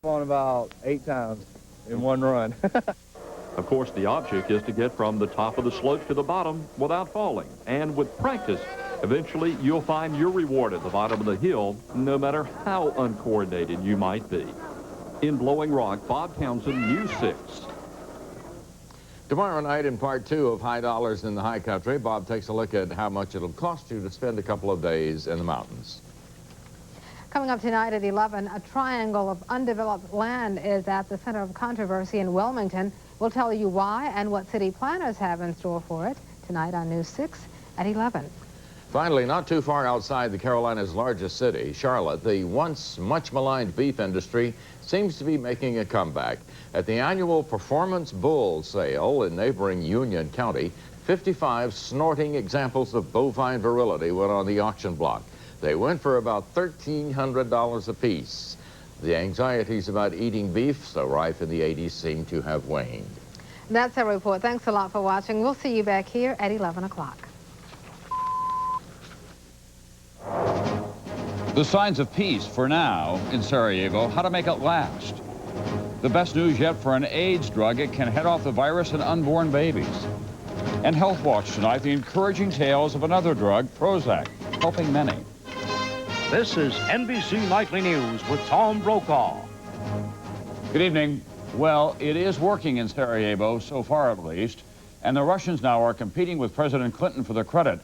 On about 8 times in one run. Of course, the object is to get from the top of the slope to the bottom without falling. And with practice, eventually you'll find your reward at the bottom of the hill, no matter how uncoordinated you might be. In Blowing Rock, Bob Townsend, News 6. Tomorrow night in part 2 of High Dollars in the High Country, Bob takes a look at how much it'll cost you to spend a couple of days in the mountains. Coming up tonight at 11, a triangle of undeveloped land is at the center of controversy in Wilmington. We'll tell you why and what city planners have in store for it tonight on News 6 at 11. Finally, not too far outside the Carolinas' largest city, Charlotte, the once much maligned beef industry seems to be making a comeback. At the annual Performance Bull sale in neighboring Union County, 55 snorting examples of bovine virility went on the auction block. They went for about $1,300 apiece. The anxieties about eating beef, so rife in the 80s, seem to have waned. That's our report. Thanks a lot for watching. We'll see you back here at 11 o'clock. The signs of peace for now in Sarajevo, how to make it last. The best news yet for an AIDS drug, it can head off the virus in unborn babies. And Health Watch tonight, the encouraging tales of another drug, Prozac, helping many. This is NBC Nightly News with Tom Brokaw. Good evening. Well, it is working in Sarajevo, so far at least, and the Russians now are competing with President Clinton for the credit.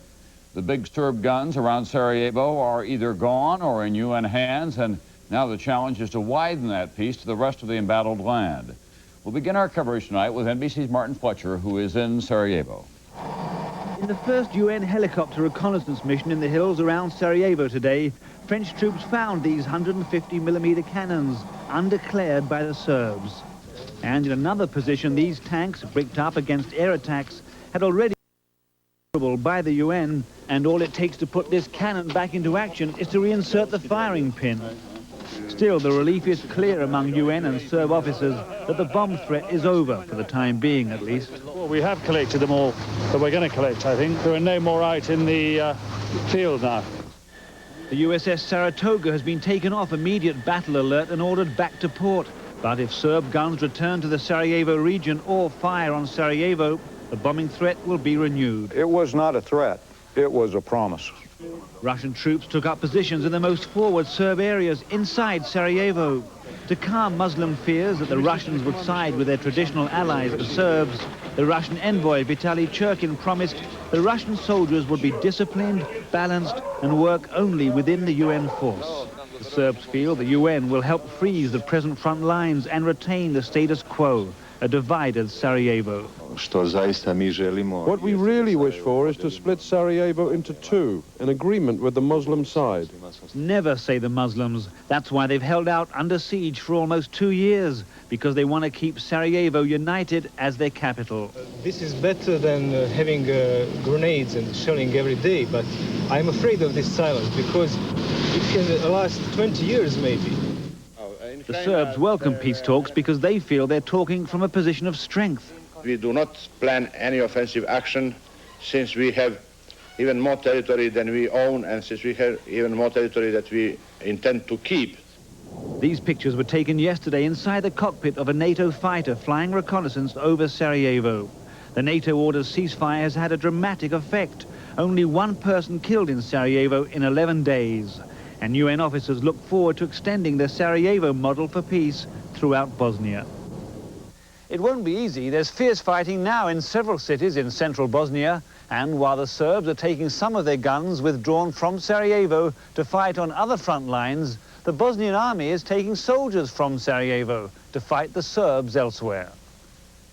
The big Serb guns around Sarajevo are either gone or in UN hands, and now the challenge is to widen that peace to the rest of the embattled land. We'll begin our coverage tonight with NBC's Martin Fletcher, who is in Sarajevo. In the first UN helicopter reconnaissance mission in the hills around Sarajevo today, French troops found these 150mm cannons, undeclared by the Serbs. And in another position, these tanks, bricked up against air attacks, had already been by the UN, and all it takes to put this cannon back into action is to reinsert the firing pin. Still, the relief is clear among UN and Serb officers that the bomb threat is over, for the time being at least. Well, we have collected them all that we're going to collect, I think. There are no more out in the field now. The USS Saratoga has been taken off immediate battle alert and ordered back to port. But if Serb guns return to the Sarajevo region or fire on Sarajevo, the bombing threat will be renewed. It was not a threat. It was a promise. Russian troops took up positions in the most forward Serb areas inside Sarajevo. To calm Muslim fears that the Russians would side with their traditional allies, the Serbs, the Russian envoy Vitaly Churkin promised the Russian soldiers would be disciplined, balanced, and work only within the UN force. The Serbs feel the UN will help freeze the present front lines and retain the status quo, a divided Sarajevo. What we really wish for is to split Sarajevo into two, in agreement with the Muslim side. Never, say the Muslims. That's why they've held out under siege for almost 2 years, because they want to keep Sarajevo united as their capital. This is better than having grenades and shelling every day, but I'm afraid of this silence because it can last 20 years maybe. The Serbs welcome peace talks because they feel they're talking from a position of strength. We do not plan any offensive action since we have even more territory than we own and since we have even more territory that we intend to keep. These pictures were taken yesterday inside the cockpit of a NATO fighter flying reconnaissance over Sarajevo. The NATO order's ceasefire has had a dramatic effect. Only one person killed in Sarajevo in 11 days. And UN officers look forward to extending the Sarajevo model for peace throughout Bosnia. It won't be easy. There's fierce fighting now in several cities in central Bosnia, and while the Serbs are taking some of their guns withdrawn from Sarajevo to fight on other front lines, the Bosnian army is taking soldiers from Sarajevo to fight the Serbs elsewhere.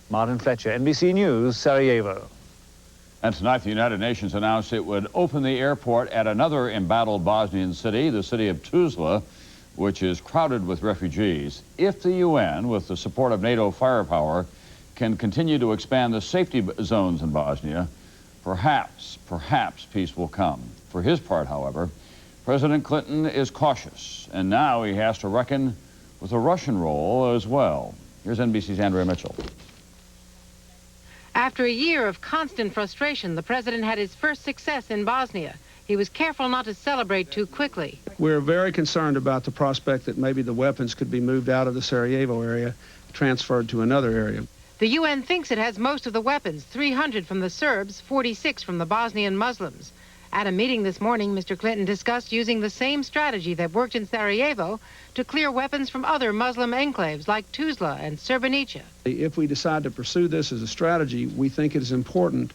Martin Fletcher, NBC News, Sarajevo. And tonight, the United Nations announced it would open the airport at another embattled Bosnian city, the city of Tuzla, which is crowded with refugees, if the UN, with the support of NATO firepower, can continue to expand the safety zones in Bosnia, perhaps peace will come. For his part, however, President Clinton is cautious, and now he has to reckon with a Russian role as well. Here's NBC's Andrea Mitchell. After a year of constant frustration, the president had his first success in Bosnia. he was careful not to celebrate too quickly. We're very concerned about the prospect that maybe the weapons could be moved out of the Sarajevo area, transferred to another area. The UN thinks it has most of the weapons, 300 from the Serbs, 46 from the Bosnian Muslims. At a meeting this morning, Mr. Clinton discussed using the same strategy that worked in Sarajevo to clear weapons from other Muslim enclaves like Tuzla and Srebrenica. If we decide to pursue this as a strategy, we think it is important,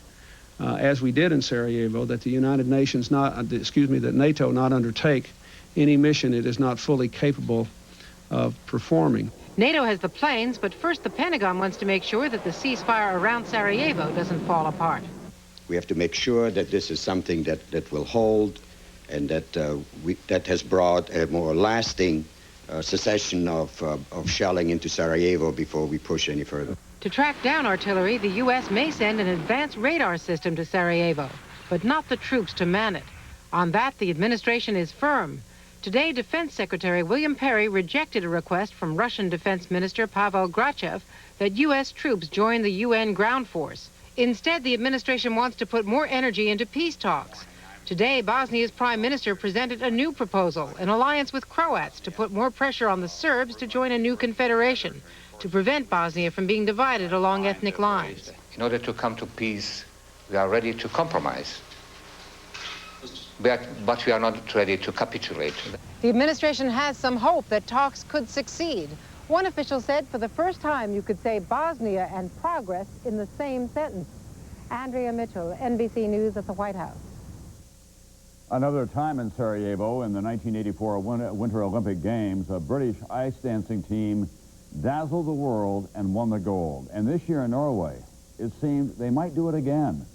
as we did in Sarajevo, that the United Nations that NATO not undertake any mission it is not fully capable of performing. NATO has the planes, but first the Pentagon wants to make sure that the ceasefire around Sarajevo doesn't fall apart. We have to make sure that this is something that will hold and that that has brought a more lasting cessation of shelling into Sarajevo before we push any further. To track down artillery, the U.S. may send an advanced radar system to Sarajevo, but not the troops to man it. On that, the administration is firm. Today, Defense Secretary William Perry rejected a request from Russian Defense Minister Pavel Grachev that U.S. troops join the UN ground force. Instead, the administration wants to put more energy into peace talks. Today, Bosnia's prime minister presented a new proposal, an alliance with Croats to put more pressure on the Serbs to join a new confederation, to prevent Bosnia from being divided along ethnic lines. In order to come to peace, we are ready to compromise, but we are not ready to capitulate. The administration has some hope that talks could succeed. One official said for the first time you could say Bosnia and progress in the same sentence. Andrea Mitchell, NBC News at the White House. Another time in Sarajevo in the 1984 Winter Olympic Games, a British ice dancing team dazzled the world and won the gold. And this year in Norway, it seemed they might do it again.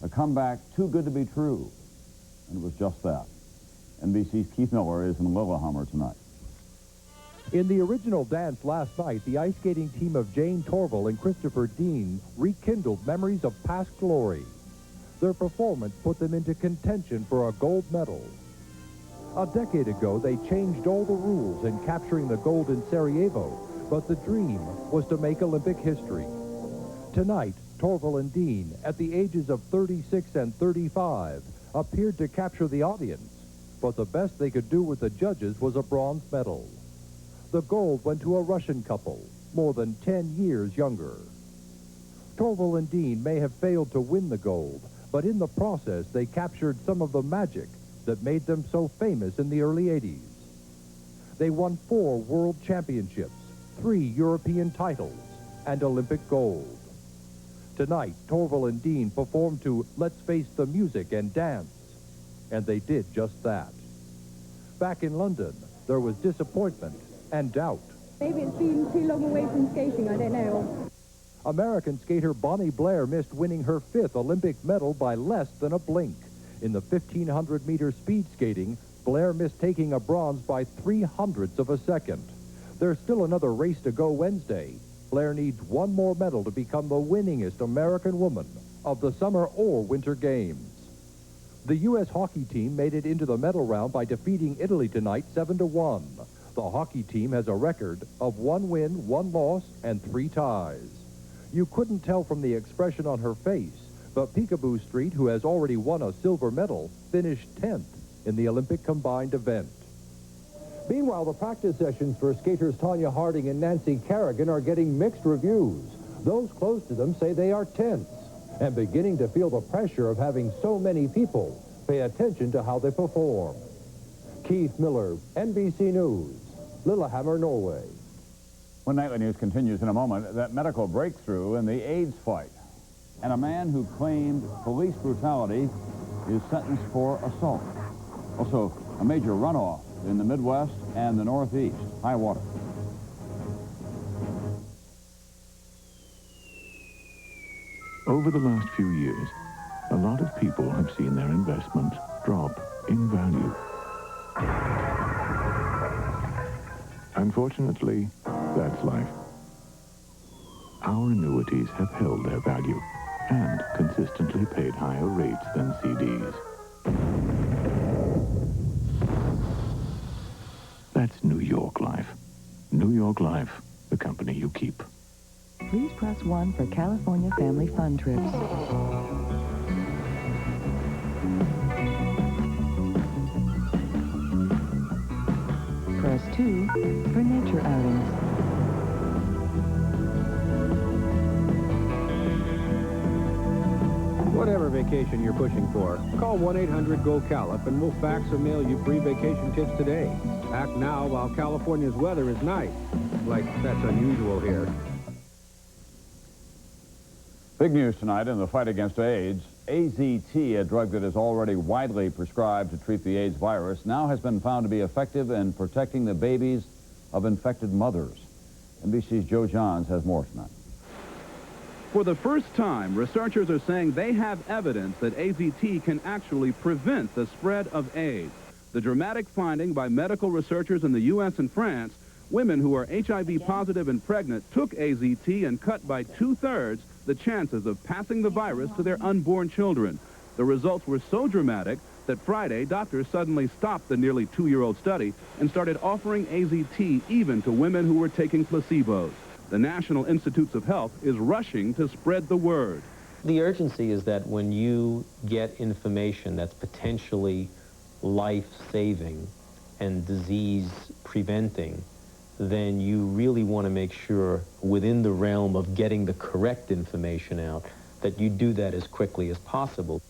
A comeback too good to be true. And it was just that. NBC's Keith Miller is in Lillehammer tonight. In the original dance last night, the ice skating team of Jane Torvill and Christopher Dean rekindled memories of past glory. Their performance put them into contention for a gold medal. A decade ago, they changed all the rules in capturing the gold in Sarajevo, but the dream was to make Olympic history. Tonight, Torvill and Dean, at the ages of 36 and 35, appeared to capture the audience, but the best they could do with the judges was a bronze medal. The gold went to a Russian couple, more than 10 years younger. Torvill and Dean may have failed to win the gold, but in the process they captured some of the magic that made them so famous in the early 80s. They won 4 world championships, 3 European titles, and Olympic gold. Tonight, Torvill and Dean performed to Let's Face the Music and Dance, and they did just that. Back in London, there was disappointment and doubt. Maybe it's been too long away from skating, I don't know. American skater Bonnie Blair missed winning her 5th Olympic medal by less than a blink. In the 1,500-meter speed skating, Blair missed taking a bronze by 0.03 of a second. There's still another race to go Wednesday. Blair needs 1 more medal to become the winningest American woman of the Summer or Winter Games. The U.S. hockey team made it into the medal round by defeating Italy tonight 7-1. The hockey team has a record of 1 win, 1 loss, and 3 ties. You couldn't tell from the expression on her face, but Peekaboo Street, who has already won a silver medal, finished 10th in the Olympic combined event. Meanwhile, the practice sessions for skaters Tanya Harding and Nancy Kerrigan are getting mixed reviews. Those close to them say they are tense and beginning to feel the pressure of having so many people pay attention to how they perform. Keith Miller, NBC News, Lillehammer, Norway. When Nightly News continues in a moment, that medical breakthrough in the AIDS fight. And a man who claimed police brutality is sentenced for assault. Also, a major runoff in the Midwest and the Northeast. High water. Over the last few years, a lot of people have seen their investments drop in value. Unfortunately, that's life. Our annuities have held their value and consistently paid higher rates than CDs. That's New York Life. New York Life, the company you keep. Please press 1 for California Family Fun trips. press 2 for nature outings. Whatever vacation you're pushing for, call 1-800-GO-CALIP and we'll fax or mail you free vacation tips today. Act now while California's weather is nice. Like, that's unusual here. Big news tonight in the fight against AIDS. AZT, a drug that is already widely prescribed to treat the AIDS virus, now has been found to be effective in protecting the babies of infected mothers. NBC's Joe Johns has more tonight. For the first time, researchers are saying they have evidence that AZT can actually prevent the spread of AIDS. The dramatic finding by medical researchers in the U.S. and France, women who are HIV positive and pregnant took AZT and cut by 2/3 the chances of passing the virus to their unborn children. The results were so dramatic that Friday, doctors suddenly stopped the nearly 2-year-old study and started offering AZT even to women who were taking placebos. The National Institutes of Health is rushing to spread the word. The urgency is that when you get information that's potentially life-saving and disease-preventing, then you really want to make sure, within the realm of getting the correct information out, that you do that as quickly as possible.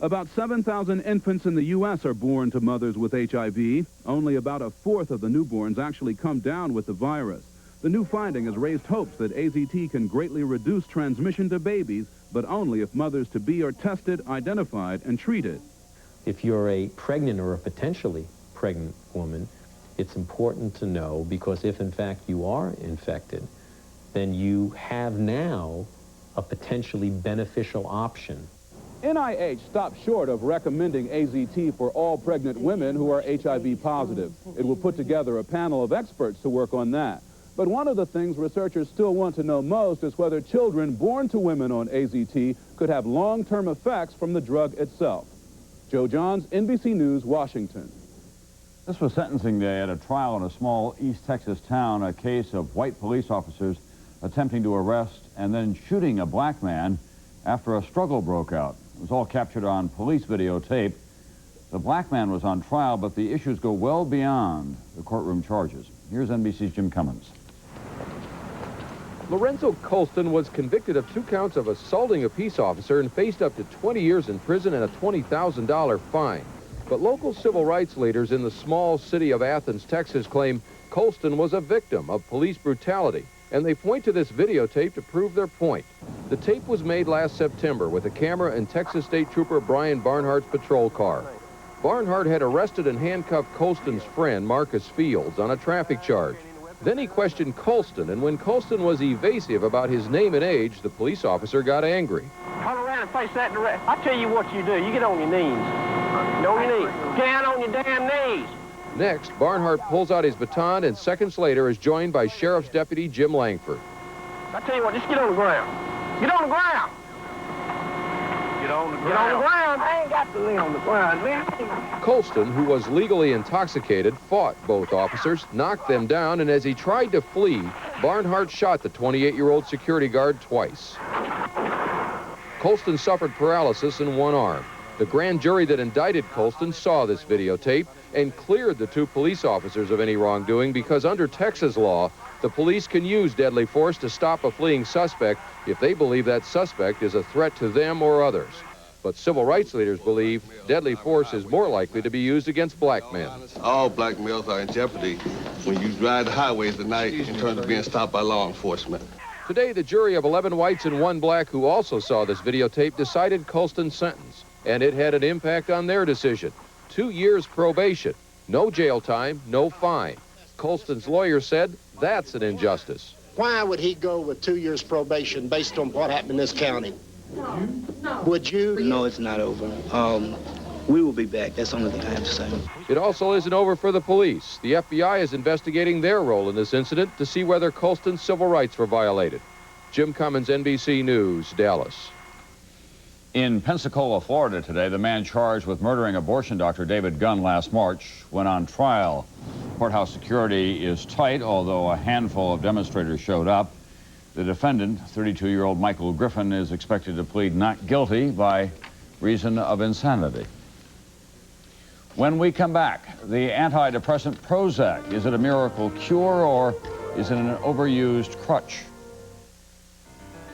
About 7,000 infants in the U.S. are born to mothers with HIV. Only about 1/4 of the newborns actually come down with the virus. The new finding has raised hopes that AZT can greatly reduce transmission to babies, but only if mothers-to-be are tested, identified, and treated. If you're a pregnant or a potentially pregnant woman, it's important to know, because if in fact you are infected, then you have now a potentially beneficial option. NIH stopped short of recommending AZT for all pregnant women who are HIV positive. It will put together a panel of experts to work on that. But one of the things researchers still want to know most is whether children born to women on AZT could have long-term effects from the drug itself. Joe Johns, NBC News, Washington. This was sentencing day at a trial in a small East Texas town, a case of white police officers attempting to arrest and then shooting a black man after a struggle broke out. It was all captured on police videotape. The black man was on trial, but the issues go well beyond the courtroom charges. Here's NBC's Jim Cummins. Lorenzo Colston was convicted of 2 counts of assaulting a peace officer and faced up to 20 years in prison and a $20,000 fine. But local civil rights leaders in the small city of Athens, Texas, claim Colston was a victim of police brutality, and they point to this videotape to prove their point. The tape was made last September with a camera in Texas State Trooper Brian Barnhart's patrol car. Barnhart had arrested and handcuffed Colston's friend, Marcus Fields, on a traffic charge. Then he questioned Colston, and when Colston was evasive about his name and age, the police officer got angry. Turn around and face that direction. I tell you what you do. You get on your knees. Get on your knees. Get down on your damn knees. Next, Barnhart pulls out his baton and seconds later is joined by Sheriff's Deputy Jim Langford. I tell you what, just get on the ground. Get on the ground. Get on the ground. Get on the ground. I ain't got to lay on the ground, man. Colston, who was legally intoxicated, fought both officers, knocked them down, and as he tried to flee, Barnhart shot the 28-year-old security guard twice. Colston suffered paralysis in one arm. The grand jury that indicted Colston saw this videotape and cleared the 2 police officers of any wrongdoing because under Texas law, the police can use deadly force to stop a fleeing suspect if they believe that suspect is a threat to them or others. But civil rights leaders believe deadly force is more likely to be used against black men. All black males are in jeopardy when you drive the highways at night in terms of being stopped by law enforcement. Today, the jury of 11 whites and 1 black who also saw this videotape decided Colston's sentence, and it had an impact on their decision. 2 years probation, no jail time, no fine. Colston's lawyer said that's an injustice. Why would he go with 2 years probation based on what happened in this county? Would you? No, it's not over. We will be back. That's the only thing I have to say. It also isn't over for the police. The FBI is investigating their role in this incident to see whether Colston's civil rights were violated. Jim Cummins, NBC News, Dallas. In Pensacola, Florida today, the man charged with murdering abortion doctor David Gunn last March went on trial. Courthouse security is tight, although a handful of demonstrators showed up. The defendant, 32-year-old Michael Griffin, is expected to plead not guilty by reason of insanity. When we come back, the antidepressant Prozac. Is it a miracle cure or is it an overused crutch?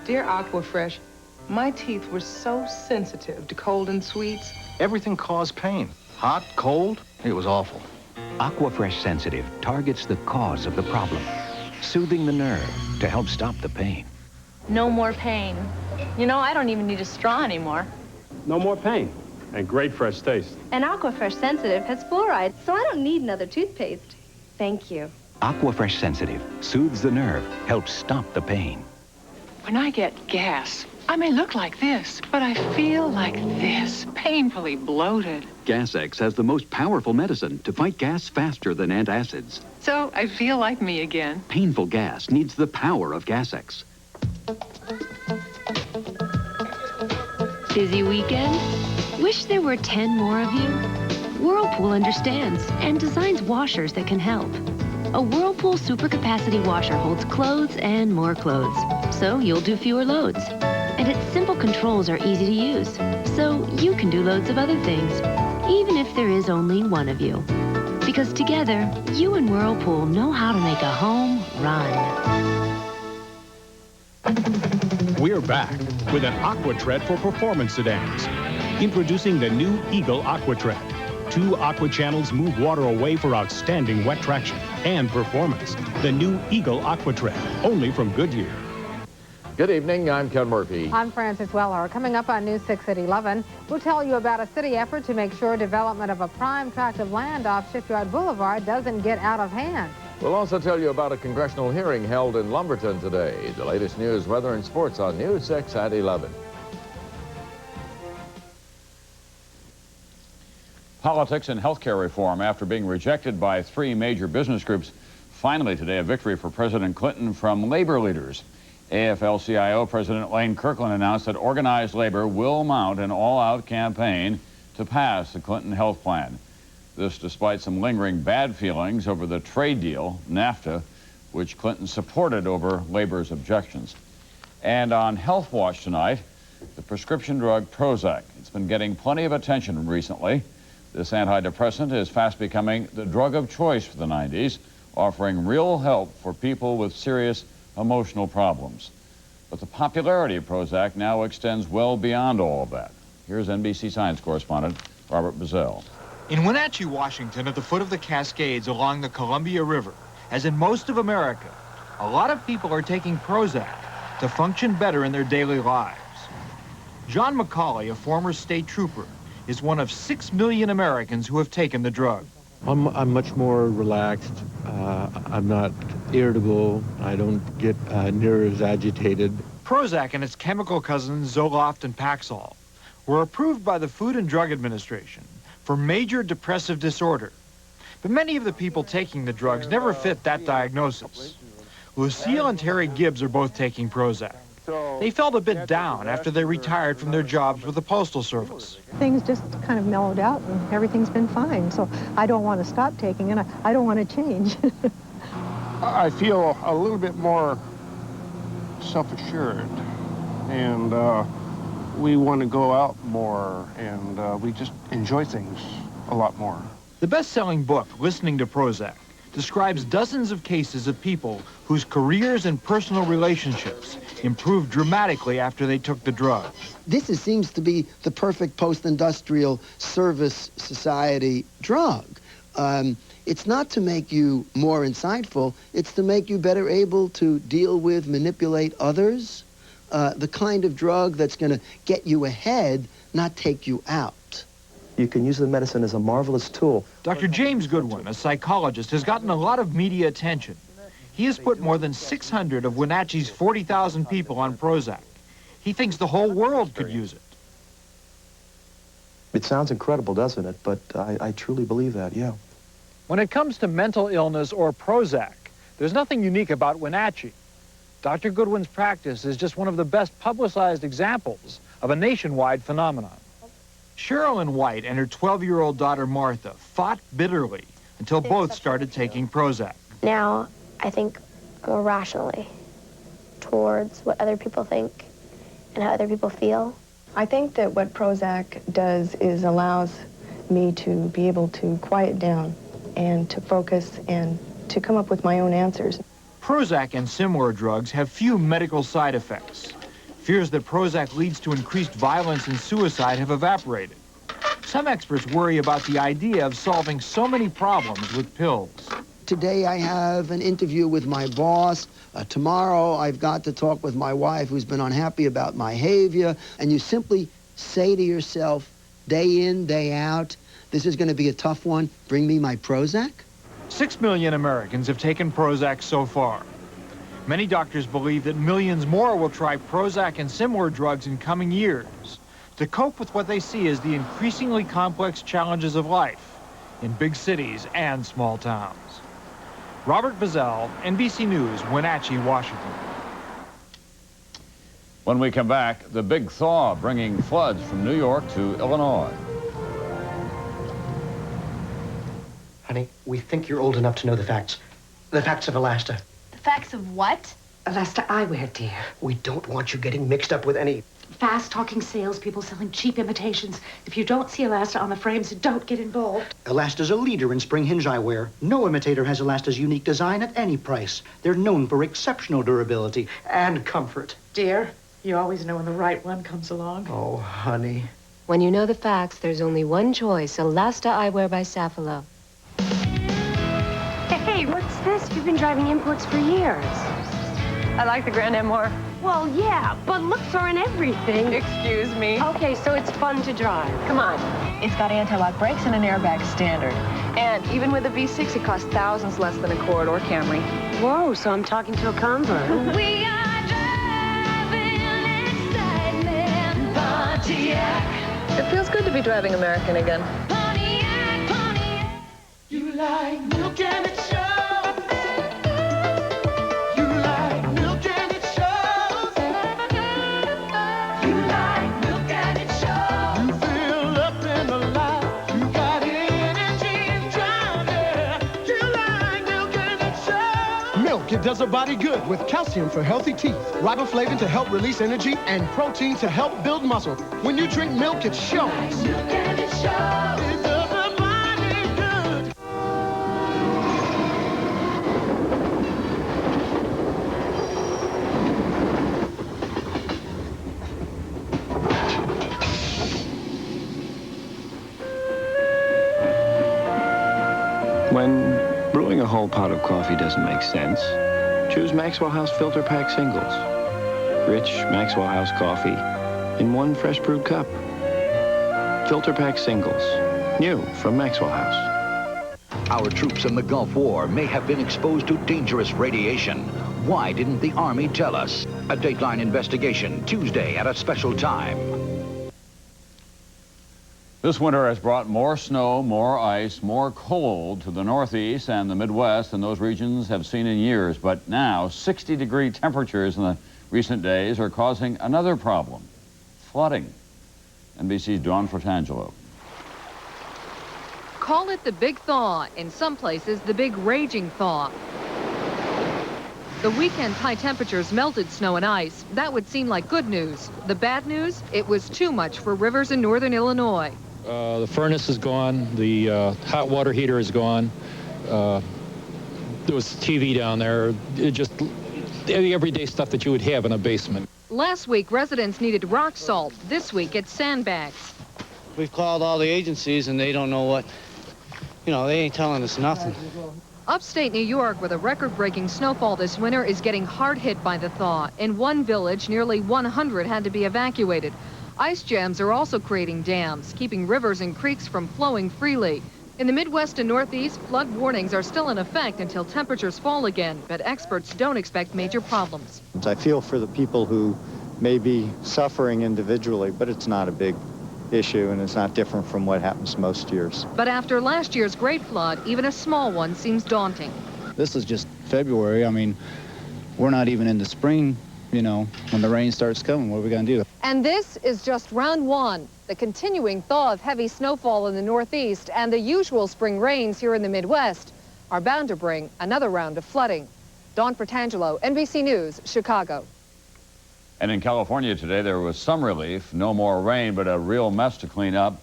Dear Aquafresh, my teeth were so sensitive to cold and sweets. Everything caused pain. Hot, cold, it was awful. Aquafresh Sensitive targets the cause of the problem, soothing the nerve to help stop the pain. No more pain. You know, I don't even need a straw anymore. No more pain. And great fresh taste. And Aquafresh Sensitive has fluoride, so I don't need another toothpaste. Thank you. Aquafresh Sensitive soothes the nerve, helps stop the pain. When I get gas, I may look like this, but I feel like this, painfully bloated. Gas-X has the most powerful medicine to fight gas faster than antacids. So I feel like me again. Painful gas needs the power of Gas-X. Busy weekend? Wish there were 10 more of you? Whirlpool understands and designs washers that can help. A Whirlpool supercapacity washer holds clothes and more clothes, so you'll do fewer loads. And its simple controls are easy to use, so you can do loads of other things, even if there is only one of you. Because together, you and Whirlpool know how to make a home run. We're back with an AquaTread for performance sedans. Introducing the new Eagle AquaTread. 2 aqua channels move water away for outstanding wet traction and performance. The new Eagle AquaTread, only from Goodyear. Good evening, I'm Ken Murphy. I'm Frances Weller. Coming up on News 6 at 11, we'll tell you about a city effort to make sure development of a prime tract of land off Shipyard Boulevard doesn't get out of hand. We'll also tell you about a congressional hearing held in Lumberton today. The latest news, weather, and sports on News 6 at 11. Politics and healthcare reform after being rejected by 3 major business groups. Finally today, a victory for President Clinton from labor leaders. AFL-CIO President Lane Kirkland announced that organized labor will mount an all-out campaign to pass the Clinton health plan. This despite some lingering bad feelings over the trade deal, NAFTA, which Clinton supported over labor's objections. And on Health Watch tonight, the prescription drug Prozac. It's been getting plenty of attention recently. This antidepressant is fast becoming the drug of choice for the 90s, offering real help for people with serious emotional problems. But the popularity of Prozac now extends well beyond all of that. Here's NBC Science correspondent Robert Bazell. In Wenatchee, Washington, at the foot of the Cascades along the Columbia River, as in most of America, a lot of people are taking Prozac to function better in their daily lives. John McCauley, a former state trooper, is one of 6 million Americans who have taken the drug. I'm much more relaxed. I'm not irritable. I don't get near as agitated. Prozac and its chemical cousins Zoloft and Paxil were approved by the Food and Drug Administration for major depressive disorder. But many of the people taking the drugs never fit that diagnosis. Lucille and Terry Gibbs are both taking Prozac. They felt a bit down after they retired from their jobs with the Postal Service. Things just kind of mellowed out and everything's been fine. So I don't want to stop taking it. I don't want to change. I feel a little bit more self-assured, and we want to go out more, and we just enjoy things a lot more. The best-selling book, Listening to Prozac, describes dozens of cases of people whose careers and personal relationships improved dramatically after they took the drug. This seems to be the perfect post-industrial service society drug. It's not to make you more insightful, it's to make you better able to deal with, manipulate others. The kind of drug that's going to get you ahead, not take you out. You can use the medicine as a marvelous tool. Dr. James Goodwin, a psychologist, has gotten a lot of media attention. He has put more than 600 of Wenatchee's 40,000 people on Prozac. He thinks the whole world could use it. It sounds incredible, doesn't it? But I truly believe that, yeah. When it comes to mental illness or Prozac, there's nothing unique about Wenatchee. Dr. Goodwin's practice is just one of the best publicized examples of a nationwide phenomenon. Sherilyn White and her 12-year-old daughter Martha fought bitterly until both started taking Prozac. Now, I think more rationally towards what other people think and how other people feel. I think that what Prozac does is allows me to be able to quiet down and to focus and to come up with my own answers. Prozac and similar drugs have few medical side effects. Fears that Prozac leads to increased violence and suicide have evaporated. Some experts worry about the idea of solving so many problems with pills. Today I have an interview with my boss. Tomorrow I've got to talk with my wife who's been unhappy about my behavior. And you simply say to yourself, day in, day out, this is going to be a tough one. Bring me my Prozac. 6 million Americans have taken Prozac so far. Many doctors believe that millions more will try Prozac and similar drugs in coming years to cope with what they see as the increasingly complex challenges of life in big cities and small towns. Robert Bazell, NBC News, Wenatchee, Washington. When we come back, the big thaw bringing floods from New York to Illinois. Honey, we think you're old enough to know the facts. The facts of Elasta. The facts of what? Elasta eyewear, dear. We don't want you getting mixed up with any Fast-talking salespeople selling cheap imitations. If you don't see Elasta on the frames, don't get involved. Elasta's a leader in spring hinge eyewear. No imitator has Elasta's unique design at any price. They're known for exceptional durability and comfort. Dear, you always know when the right one comes along. Oh, honey. When you know the facts, there's only one choice, Elasta Eyewear by Safilo. Hey, what's this? You've been driving imports for years. I like the Grand Am more. Well, yeah, but looks aren't everything. Excuse me. Okay, so it's fun to drive. Come on. It's got anti-lock brakes and an airbag standard. And even with a V6, it costs thousands less than a Accord or Camry. Whoa, so I'm talking to a convert. We are driving excitement, Pontiac. It feels good to be driving American again. Pontiac, Pontiac. You like milk and it shows. It does a body good with calcium for healthy teeth, riboflavin to help release energy, and protein to help build muscle. When you drink milk, it shows. Milk and it shows. It does a body good. When brewing a whole pot of coffee doesn't make sense, choose Maxwell House Filter Pack Singles. Rich Maxwell House coffee in one fresh brewed cup. Filter Pack Singles, new from Maxwell House. Our troops in the Gulf War may have been exposed to dangerous radiation. Why didn't the Army tell us? A Dateline investigation Tuesday at a special time. This winter has brought more snow, more ice, more cold to the Northeast and the Midwest than those regions have seen in years. But now, 60-degree temperatures in the recent days are causing another problem, flooding. NBC's Dawn Fratangelo. Call it the big thaw. In some places, the big raging thaw. The weekend's high temperatures melted snow and ice. That would seem like good news. The bad news? It was too much for rivers in northern Illinois. The furnace is gone. The hot water heater is gone. There was TV down there. It just the everyday stuff that you would have in a basement. Last week, residents needed rock salt. This week, it's sandbags. We've called all the agencies, and they don't know what, they ain't telling us nothing. Upstate New York, where the record-breaking snowfall this winter is getting hard hit by the thaw. In one village, nearly 100 had to be evacuated. Ice jams are also creating dams, keeping rivers and creeks from flowing freely. In the Midwest and Northeast, flood warnings are still in effect until temperatures fall again, but experts don't expect major problems. I feel for the people who may be suffering individually, but it's not a big issue, and it's not different from what happens most years. But after last year's great flood, even a small one seems daunting. This is just February. I mean, we're not even into spring, when the rain starts coming. What are we going to do? And this is just round one. The continuing thaw of heavy snowfall in the Northeast and the usual spring rains here in the Midwest are bound to bring another round of flooding. Dawn Fratangelo, NBC News, Chicago. And in California today, there was some relief. No more rain, but a real mess to clean up.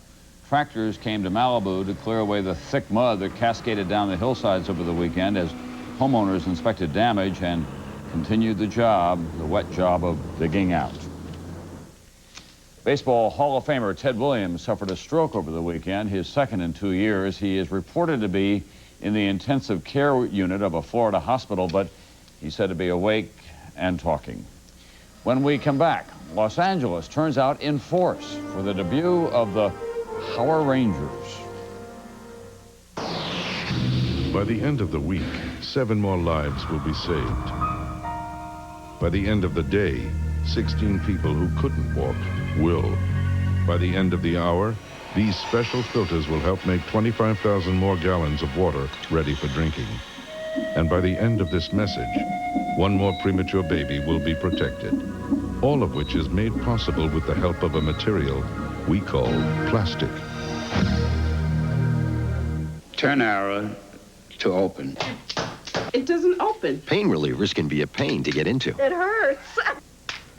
Tractors came to Malibu to clear away the thick mud that cascaded down the hillsides over the weekend as homeowners inspected damage and continued the wet job of digging out. Baseball Hall of Famer Ted Williams suffered a stroke over the weekend, his second in 2 years. He is reported to be in the intensive care unit of a Florida hospital, but he's said to be awake and talking. When we come back, Los Angeles turns out in force for the debut of the Power Rangers. By the end of the week, 7 more lives will be saved. By the end of the day, 16 people who couldn't walk will. By the end of the hour, these special filters will help make 25,000 more gallons of water ready for drinking. And by the end of this message, 1 more premature baby will be protected. All of which is made possible with the help of a material we call plastic. Turn arrow to open. It doesn't open. Pain relievers can be a pain to get into. It hurts.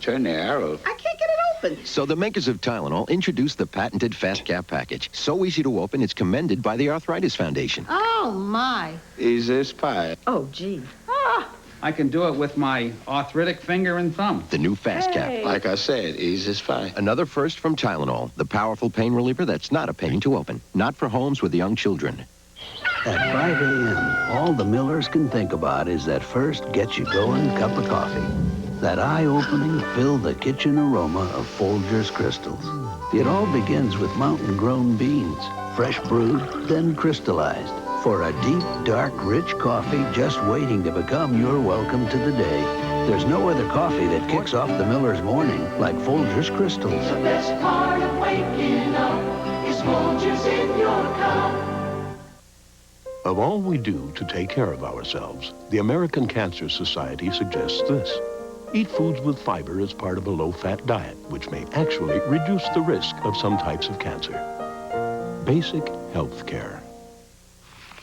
Turn the arrow. I can't get it open. So the makers of Tylenol introduced the patented Fast Cap package. So easy to open, it's commended by the Arthritis Foundation. Oh, my. Easy as pie. Oh, gee. I can do it with my arthritic finger and thumb. The new Fast Cap. Hey. Like I said, easy as pie. Another first from Tylenol, the powerful pain reliever that's not a pain to open. Not for homes with young children. At 5 a.m., all the Millers can think about is that first get-you-going cup of coffee. That eye-opening, fill-the-kitchen aroma of Folgers crystals. It all begins with mountain-grown beans, fresh brewed, then crystallized. For a deep, dark, rich coffee just waiting to become your welcome to the day. There's no other coffee that kicks off the Miller's morning like Folgers crystals. The best part of waking up is Folgers in your cup. Of all we do to take care of ourselves, the American Cancer Society suggests this. Eat foods with fiber as part of a low-fat diet, which may actually reduce the risk of some types of cancer. Basic health care.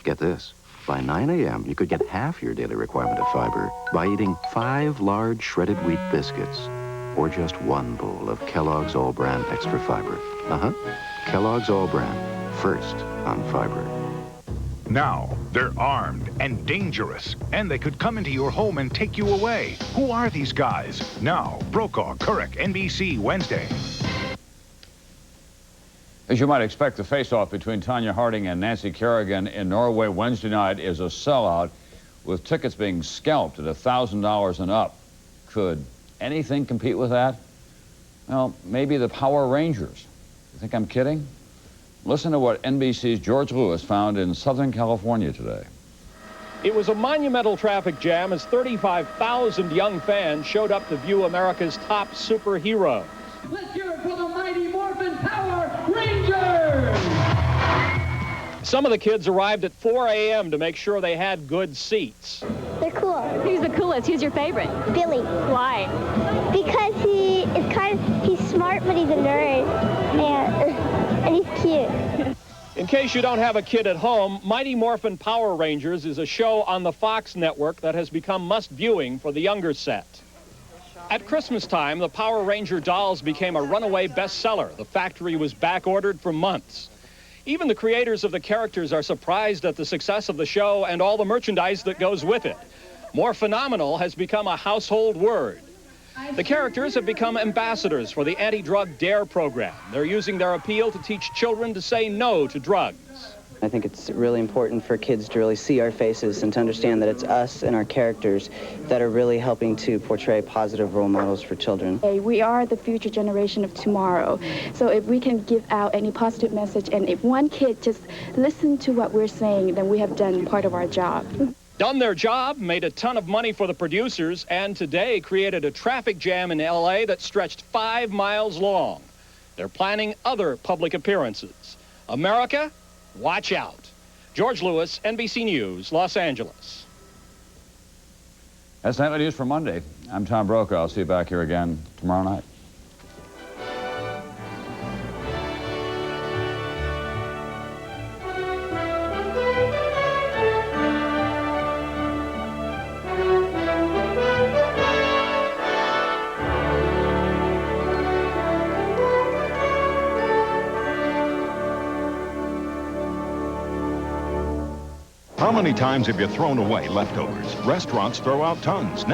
Get this. By 9 a.m., you could get half your daily requirement of fiber by eating 5 large shredded wheat biscuits or just 1 bowl of Kellogg's All-Bran Extra Fiber. Kellogg's All-Bran, first on fiber. Now, they're armed and dangerous, and they could come into your home and take you away. Who are these guys? Now, Brokaw, Couric, NBC, Wednesday. As you might expect, the face-off between Tanya Harding and Nancy Kerrigan in Norway Wednesday night is a sellout, with tickets being scalped at $1,000 and up. Could anything compete with that? Well, maybe the Power Rangers. You think I'm kidding? Listen to what NBC's George Lewis found in Southern California today. It was a monumental traffic jam as 35,000 young fans showed up to view America's top superheroes. Let's hear it for the mighty Morphin Power Rangers! Some of the kids arrived at 4 a.m. to make sure they had good seats. They're cool. Who's the coolest? Who's your favorite? Billy. Why? Because he's smart, but he's a nerd, and he's cute. In case you don't have a kid at home, Mighty Morphin Power Rangers is a show on the Fox network that has become must-viewing for the younger set. At Christmas time, the Power Ranger dolls became a runaway bestseller. The factory was back-ordered for months. Even the creators of the characters are surprised at the success of the show and all the merchandise that goes with it. More phenomenal has become a household word. The characters have become ambassadors for the anti-drug DARE program. They're using their appeal to teach children to say no to drugs. I think it's really important for kids to really see our faces and to understand that it's us and our characters that are really helping to portray positive role models for children. We are the future generation of tomorrow. So if we can give out any positive message, and if one kid just listen to what we're saying, then we have done part of our job. Done their job, made a ton of money for the producers, and today created a traffic jam in L.A. that stretched 5 miles long. They're planning other public appearances. America, watch out. George Lewis, NBC News, Los Angeles. That's Nightly News for Monday. I'm Tom Brokaw. I'll see you back here again tomorrow night. How many times have you thrown away leftovers? Restaurants throw out tons.